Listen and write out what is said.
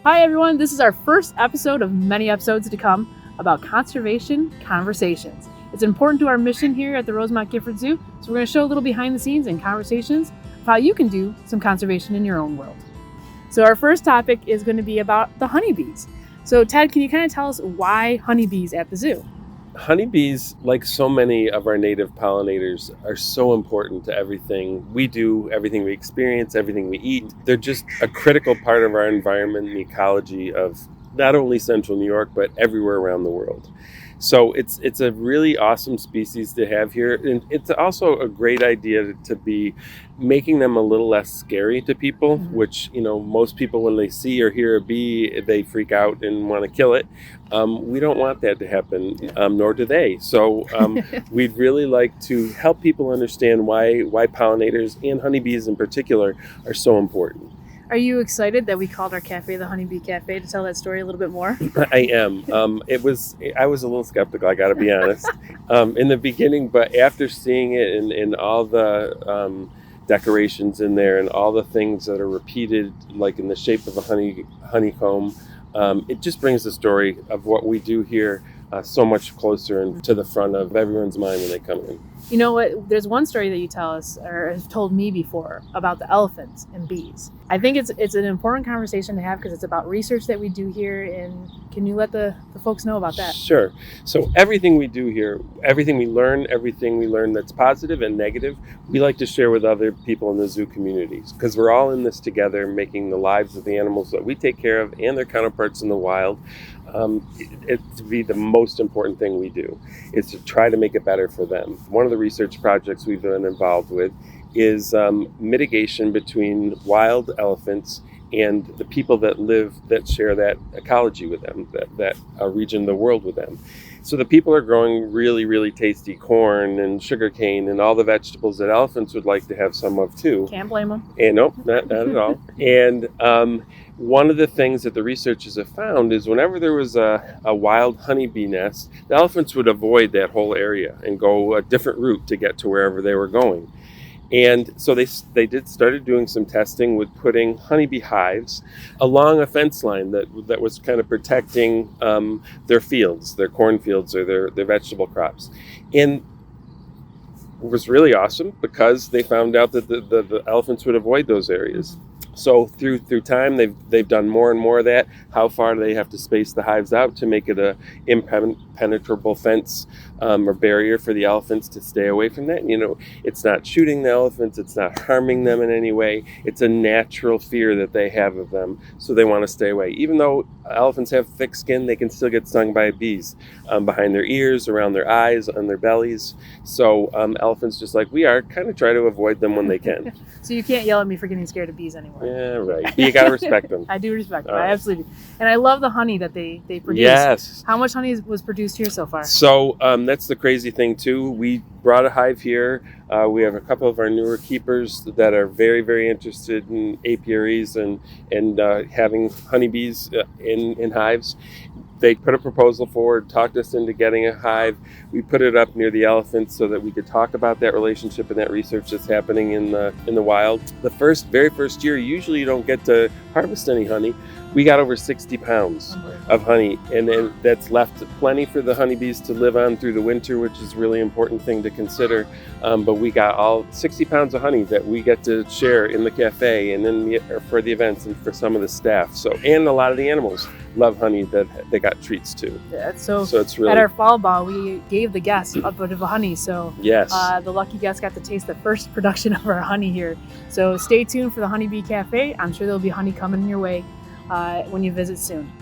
Hi everyone, this is our first episode of many episodes to come about conservation conversations. It's important to our mission here at the Rosamond Gifford Zoo, so we're going to show a little behind the scenes and conversations of how you can do some conservation in your own world. So our first topic is going to be about the honeybees. So Ted, can you kind of tell us why honeybees at the zoo? Honeybees, like so many of our native pollinators, are so important to everything we do, everything we experience, everything we eat. They're just a critical part of our environment and the ecology of not only central New York, but everywhere around the world. So it's a really awesome species to have here. And it's also a great idea to be making them a little less scary to people, which, most people, when they see or hear a bee, they freak out and want to kill it. We don't want that to happen, nor do they. So we'd really like to help people understand why pollinators and honeybees in particular are so important. Are you excited that we called our cafe the Honeybee Cafe to tell that story a little bit more? I am. I was a little skeptical, I got to be honest, in the beginning, but after seeing it and all the decorations in there and all the things that are repeated, like in the shape of a honeycomb, it just brings the story of what we do here so much closer and to the front of everyone's mind when they come in. You know what? There's one story that you tell us, or have told me before, about the elephants and bees. I think it's an important conversation to have because it's about research that we do here. And can you let the folks know about that? Sure. So everything we do here, everything we learn that's positive and negative, we like to share with other people in the zoo communities because we're all in this together, making the lives of the animals that we take care of and their counterparts in the wild it to be the most important thing we do is to try to make it better for them. One of the research projects we've been involved with is mitigation between wild elephants and the people that share that ecology with them, that region of the world with them. So the people are growing really, really tasty corn and sugarcane and all the vegetables that elephants would like to have some of too. Can't blame them. And nope, not at all. And one of the things that the researchers have found is whenever there was a wild honeybee nest, the elephants would avoid that whole area and go a different route to get to wherever they were going. And so they started doing some testing with putting honeybee hives along a fence line that was kind of protecting their fields, their cornfields or their vegetable crops. And it was really awesome because they found out that the elephants would avoid those areas. So through time, they've done more and more of that. How far do they have to space the hives out to make it a impenetrable fence or barrier for the elephants to stay away from that? It's not shooting the elephants. It's not harming them in any way. It's a natural fear that they have of them. So they want to stay away. Even though elephants have thick skin, they can still get stung by bees behind their ears, around their eyes, on their bellies. So elephants, just like we are, kind of try to avoid them when they can. So you can't yell at me for getting scared of bees anymore. Yeah, right. But you got to respect them. I do respect them. I absolutely do. And I love the honey that they produce. Yes. How much honey was produced here so far? So that's the crazy thing, too. We brought a hive here. We have a couple of our newer keepers that are very, very interested in apiaries and having honeybees in hives. They put a proposal forward, talked us into getting a hive. We put it up near the elephants so that we could talk about that relationship and that research that's happening in the wild. The very first year, usually you don't get to harvest any honey. We got over 60 pounds of honey, and then that's left plenty for the honeybees to live on through the winter, which is a really important thing to consider. But we got all 60 pounds of honey that we get to share in the cafe and then for the events and for some of the staff. So, and a lot of the animals love honey that they got treats too. Yeah, so it's really, at our fall ball, we gave the guests a bit of a honey. So yes, the lucky guests got to taste the first production of our honey here. So stay tuned for the Honeybee Cafe. I'm sure there'll be honey coming your way when you visit soon.